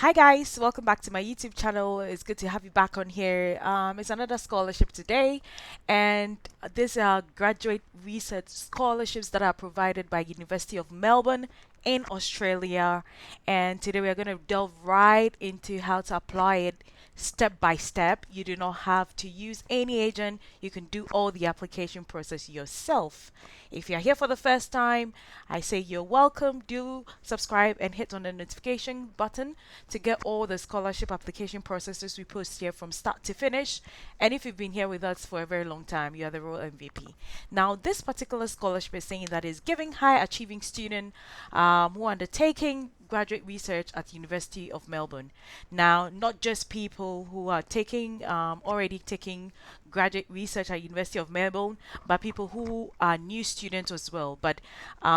Hi guys, welcome back to my YouTube channel. It's good to have you back on here. It's another scholarship today, and these are graduate research scholarships that are provided by University of Melbourne in Australia. And today we are going to delve right into how to apply it step by step. You do not have to use any agent. You can do all the application process yourself. If you're here for the first time, I say you're welcome. Do subscribe and hit on the notification button to get all the scholarship application processes we post here from start to finish. And if you've been here with us for a very long time, you are the real MVP. Now, this particular scholarship is saying that is giving high achieving student who are undertaking graduate research at University of Melbourne. Now, not just people who are taking already taking graduate research at University of Melbourne, but people who are new students as well. But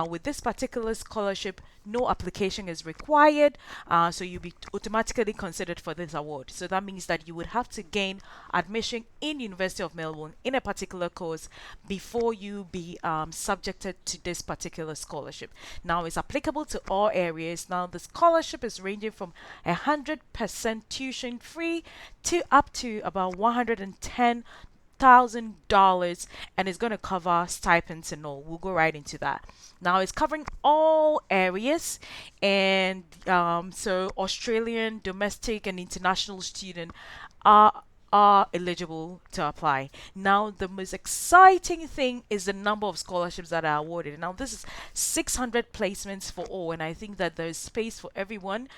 with this particular scholarship, no application is required, so you'll be automatically considered for this award. So that means that you would have to gain admission in University of Melbourne in a particular course before you be subjected to this particular scholarship. Now, it's applicable to all areas. Now, the scholarship is ranging from 100% tuition free to up to about $110,000, and it's going to cover stipends and all. We'll go right into that. Now, it's covering all areas, and so Australian, domestic, and international student are eligible to apply. Now, the most exciting thing is the number of scholarships that are awarded. Now, this is 600 placements for all, and I think that there's space for everyone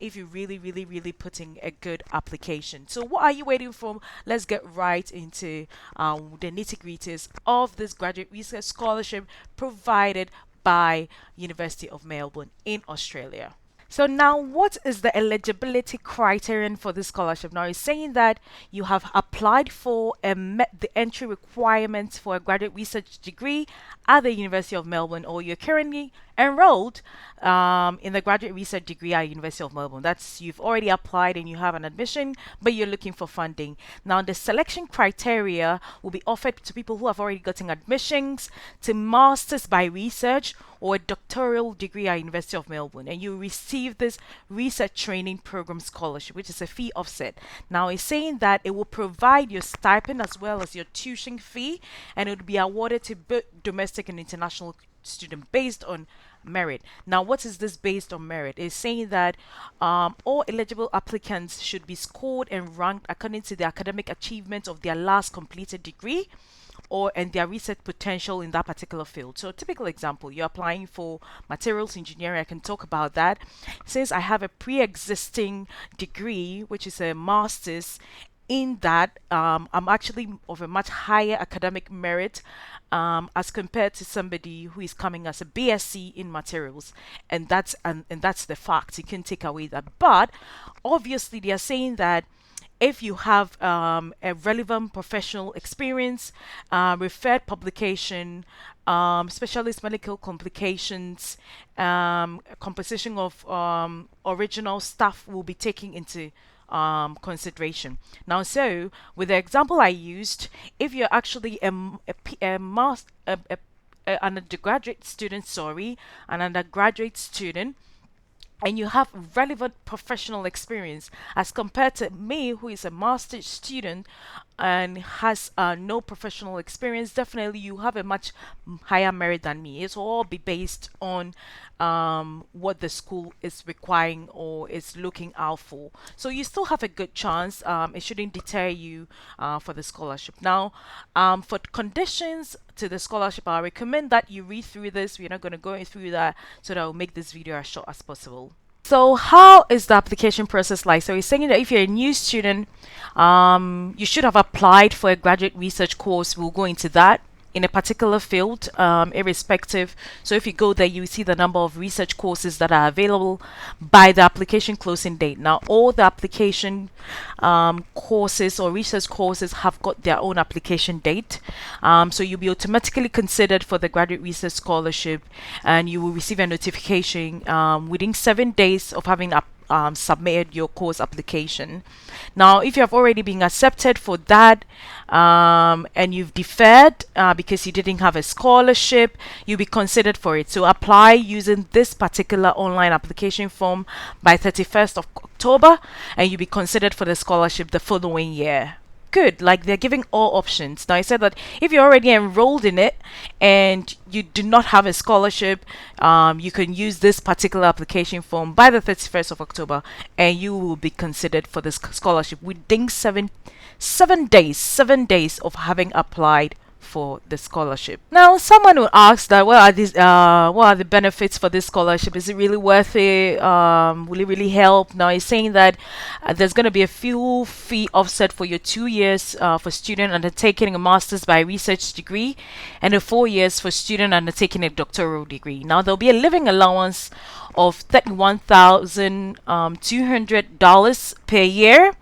if you really put in a good application. So, what are you waiting for? Let's get right into the nitty-gritties of this graduate research scholarship provided by University of Melbourne in Australia. So now, what is the eligibility criterion for this scholarship? Now, it's saying that you have applied for and met the entry requirements for a graduate research degree at the University of Melbourne, or you're currently enrolled in the graduate research degree at University of Melbourne. That's, you've already applied and you have an admission, but you're looking for funding. Now, the selection criteria will be offered to people who have already gotten admissions to masters by research or a doctoral degree at University of Melbourne, and you receive this research training program scholarship, which is a fee offset. Now, it's saying that it will provide your stipend as well as your tuition fee, and it will be awarded to both domestic and international student based on merit. Now, what is this based on merit? It's saying that all eligible applicants should be scored and ranked according to the academic achievements of their last completed degree or and their research potential in that particular field. So, typical example, you're applying for materials engineering. I can talk about that. Since I have a pre-existing degree, which is a master's in that, I'm actually of a much higher academic merit as compared to somebody who is coming as a BSc in materials, and that's the fact. You can take away that, but obviously they are saying that if you have a relevant professional experience, referred publication, specialist medical complications, composition of original stuff will be taken into consideration. Now, so with the example I used, if you're actually an undergraduate student, an undergraduate student, and you have relevant professional experience as compared to me, who is a master's student and has no professional experience, definitely you have a much higher merit than me. It's all be based on what the school is requiring or is looking out for. So you still have a good chance. It shouldn't deter you for the scholarship. Now, for conditions to the scholarship, I recommend that you read through this. We're not going to go through that, so that will make this video as short as possible. So, how is the application process like? So, it's saying that if you're a new student, you should have applied for a graduate research course. We'll go into that in a particular field, irrespective. So, if you go there, you see the number of research courses that are available by the application closing date. Now, all the application courses or research courses have got their own application date. So, you'll be automatically considered for the graduate research scholarship, and you will receive a notification within 7 days of having submitted your course application. Now, if you have already been accepted for that and you've deferred because you didn't have a scholarship, you'll be considered for it. So apply using this particular online application form by 31st of October, and you'll be considered for the scholarship the following year. Good. Like, they're giving all options. Now, I said that if you're already enrolled in it and you do not have a scholarship, you can use this particular application form by the 31st of October, and you will be considered for this scholarship within 7 days of having applied for the scholarship. Now, someone will ask that what are the benefits for this scholarship? Is it really worth it? Will it really help? Now, he's saying that there's going to be a fuel fee offset for your 2 years for student undertaking a master's by research degree, and the 4 years for student undertaking a doctoral degree. Now, there'll be a living allowance of $31,200 per year,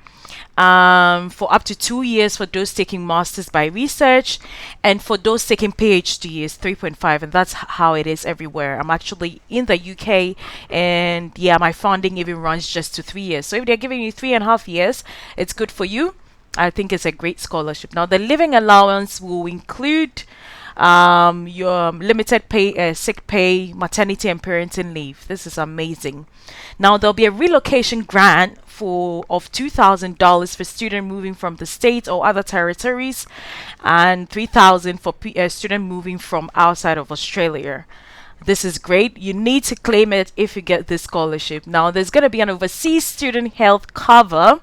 for up to 2 years for those taking masters by research, and for those taking PhD is 3.5, and that's how it is everywhere. I'm actually in the UK, and yeah, my funding even runs just to 3 years. So if they're giving you 3.5 years, it's good for you. I think it's a great scholarship. Now, the living allowance will include your limited pay, sick pay, maternity and parenting leave. This is amazing. Now, there'll be a relocation grant of $2,000 for student moving from the state or other territories, and $3,000 for student moving from outside of Australia. This is great. You need to claim it if you get this scholarship. Now, there's going to be an overseas student health cover,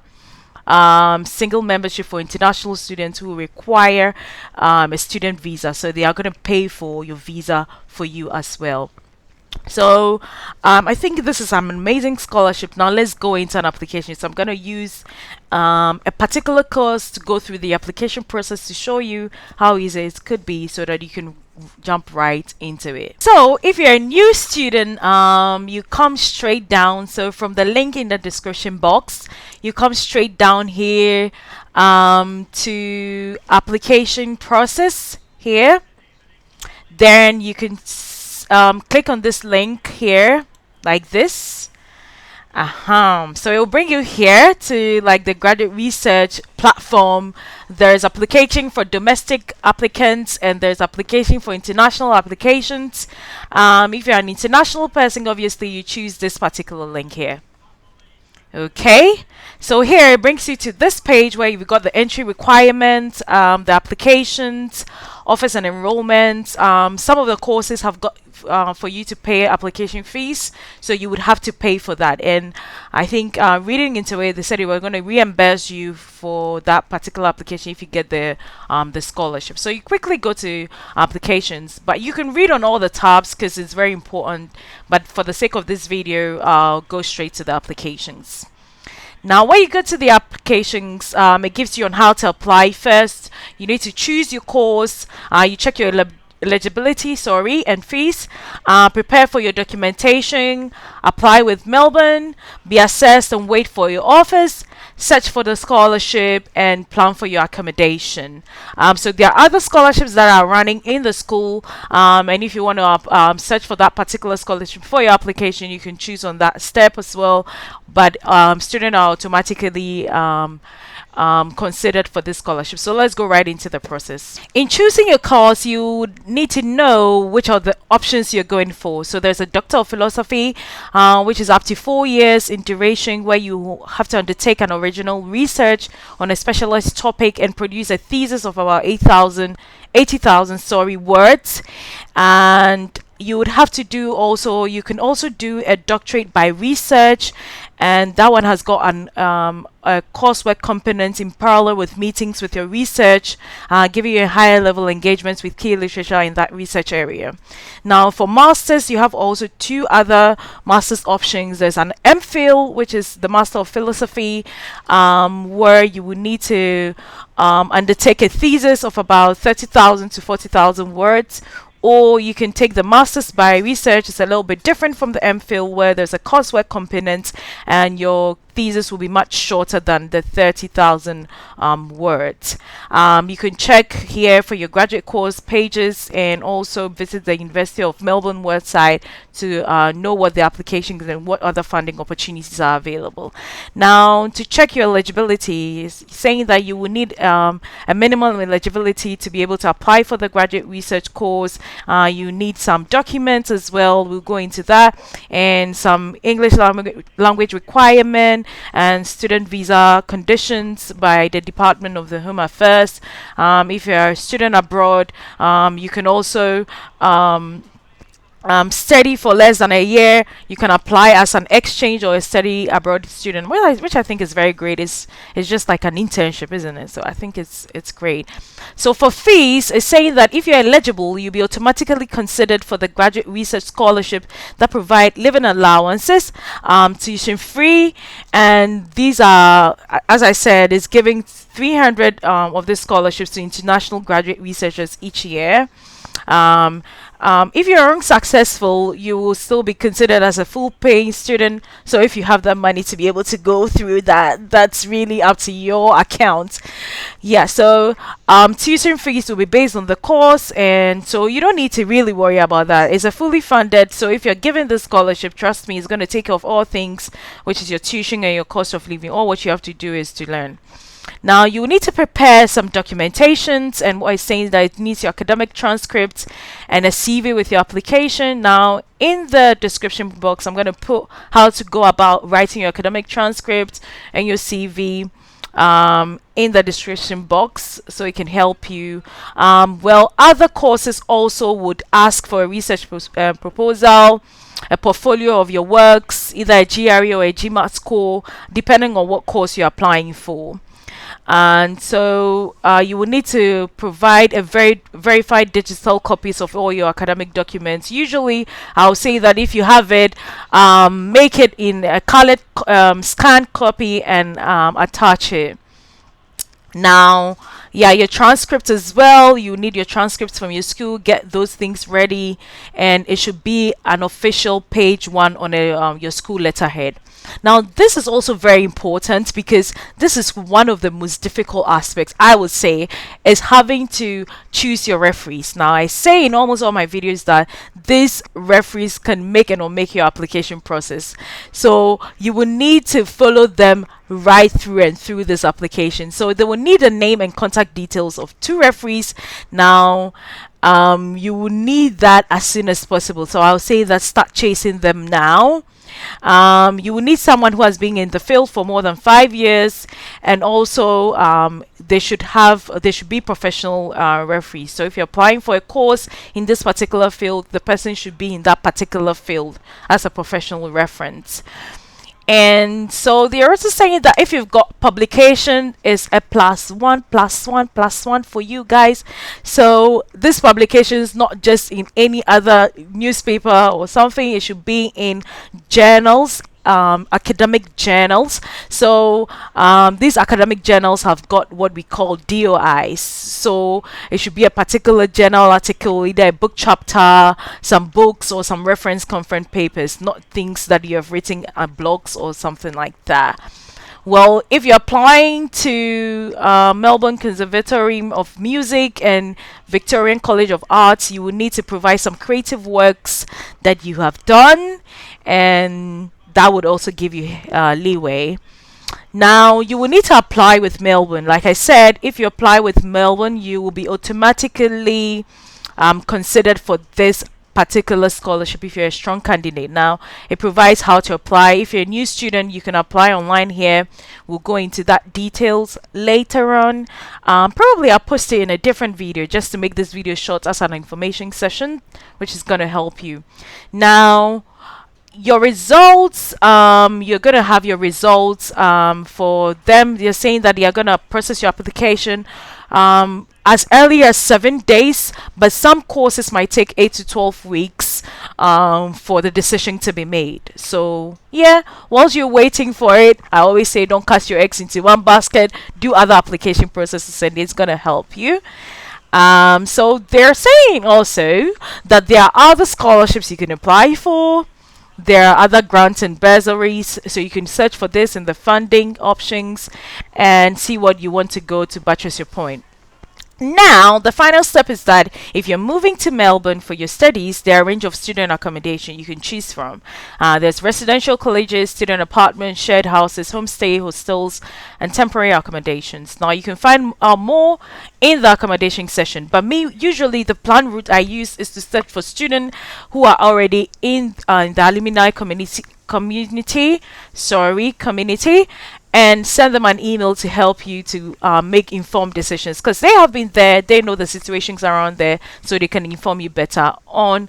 single membership for international students who require a student visa. So they are going to pay for your visa for you as well. So I think this is an amazing scholarship. Now let's go into an application. So I'm going to use a particular course to go through the application process to show you how easy it could be, so that you can jump right into it. So if you're a new student, you come straight down. So from the link in the description box, you come straight down here to application process here. Then you can click on this link here like this. So it will bring you here to like the graduate research platform. There's application for domestic applicants, and there's application for international applications. If you're an international person, obviously you choose this particular link here. Okay, so here it brings you to this page where you've got the entry requirements, the applications, offers and enrollments. Some of the courses have got for you to pay application fees, so you would have to pay for that. And I think reading into it, they said they were going to reimburse you for that particular application if you get the scholarship. So you quickly go to applications, but you can read on all the tabs because it's very important. But for the sake of this video, I'll go straight to the applications. Now, when you go to the applications, it gives you on how to apply. First, you need to choose your course. You check your eligibility, and fees. Prepare for your documentation. Apply with Melbourne. Be assessed and wait for your offers. Search for the scholarship and plan for your accommodation. So there are other scholarships that are running in the school, and if you want to search for that particular scholarship for your application, you can choose on that step as well. But students are automatically considered for this scholarship. So let's go right into the process. In choosing your course, you need to know which are the options you're going for. So there's a Doctor of Philosophy, which is up to 4 years in duration, where you have to undertake an original research on a specialized topic and produce a thesis of about 80,000 words. And you would have to do also, you can also do a doctorate by research, and that one has got a coursework component in parallel with meetings with your research, giving you a higher level engagements with key literature in that research area. Now, for masters, you have also 2 other masters options. There's an MPhil, which is the Master of Philosophy, where you would need to undertake a thesis of about 30,000 to 40,000 words. Or you can take the Masters by Research. It's a little bit different from the MPhil, where there's a coursework component and your thesis will be much shorter than the 30,000 words. You can check here for your graduate course pages, and also visit the University of Melbourne website to know what the applications and what other funding opportunities are available. Now, to check your eligibility, is saying that you will need a minimum eligibility to be able to apply for the graduate research course. You need some documents as well. We'll go into that, and some English language requirement. and student visa conditions by the Department of the Home Affairs. If you're a student abroad, you can also study for less than a year. You can apply as an exchange or a study abroad student, which I think is very great. It's just like an internship, isn't it? So I think it's great. So for fees, it's saying that if you're eligible, you'll be automatically considered for the graduate research scholarship that provide living allowances, tuition free, and these are, as I said, is giving 300 of these scholarships to international graduate researchers each year. Um, if you're unsuccessful, you will still be considered as a full paying student. So if you have that money to be able to go through that, that's really up to your account. Yeah, so tuition fees will be based on the course, and so you don't need to really worry about that. It's a fully funded, so if you're given the scholarship, trust me, it's going to take care of all things, which is your tuition and your cost of living. All what you have to do is to learn. Now you will need to prepare some documentations, and what it's saying is that it needs your academic transcripts and a CV with your application. Now in the description box, I'm going to put how to go about writing your academic transcript and your CV in the description box, so it can help you. Well, other courses also would ask for a research proposal, a portfolio of your works, either a GRE or a GMAT score, depending on what course you're applying for. And so you will need to provide a verified digital copies of all your academic documents. Usually I'll say that if you have it, make it in a colored scanned copy and attach it. Now, yeah, your transcripts as well. You need your transcripts from your school. Get those things ready, and it should be an official page one on your school letterhead. Now, this is also very important because this is one of the most difficult aspects, I would say, is having to choose your referees. Now, I say in almost all my videos that these referees can make and or make your application process. So you will need to follow them right through and through this application. So they will need a name and contact details of 2 referees. Now, you will need that as soon as possible. So I'll say that start chasing them now. You will need someone who has been in the field for more than 5 years, and also they should be professional referees. So if you're applying for a course in this particular field, the person should be in that particular field as a professional reference. And so they're also saying that if you've got publication, is a +1 for you guys. So this publication is not just in any other newspaper or something. It should be in journals, academic journals. So these academic journals have got what we call DOIs. So it should be a particular journal article, either a book chapter, some books, or some reference conference papers, not things that you have written on blogs or something like that. Well, if you're applying to Melbourne Conservatory of Music and Victorian College of Arts, you will need to provide some creative works that you have done, and that would also give you leeway. Now, you will need to apply with Melbourne. Like I said, if you apply with Melbourne, you will be automatically considered for this particular scholarship if you're a strong candidate. Now, it provides how to apply. If you're a new student, you can apply online here. We'll go into that details later on. Probably I'll post it in a different video just to make this video short as an information session, which is going to help you. Now, your results, you're going to have your results for them. They're saying that they are going to process your application as early as 7 days, but some courses might take 8 to 12 weeks for the decision to be made. So yeah, whilst you're waiting for it, I always say don't cast your eggs into one basket. Do other application processes, and it's going to help you. So they're saying also that there are other scholarships you can apply for. There are other grants and bursaries, so you can search for this in the funding options and see what you want to go to buttress your point. Now, the final step is that if you're moving to Melbourne for your studies, there are a range of student accommodation you can choose from. There's residential colleges, student apartments, shared houses, homestay, hostels, and temporary accommodations. Now, you can find more in the accommodation section, but usually the plan route I use is to search for students who are already in the alumni community, and send them an email to help you to make informed decisions, because they have been there, they know the situations around there, so they can inform you better on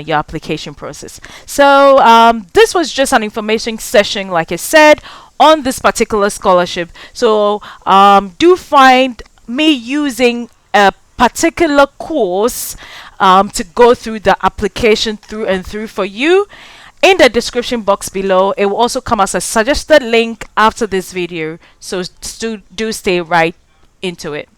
your application process. So this was just an information session, like I said, on this particular scholarship. So do find me using a particular course to go through the application through and through for you. In the description box below, it will also come as a suggested link after this video, so do stay right into it.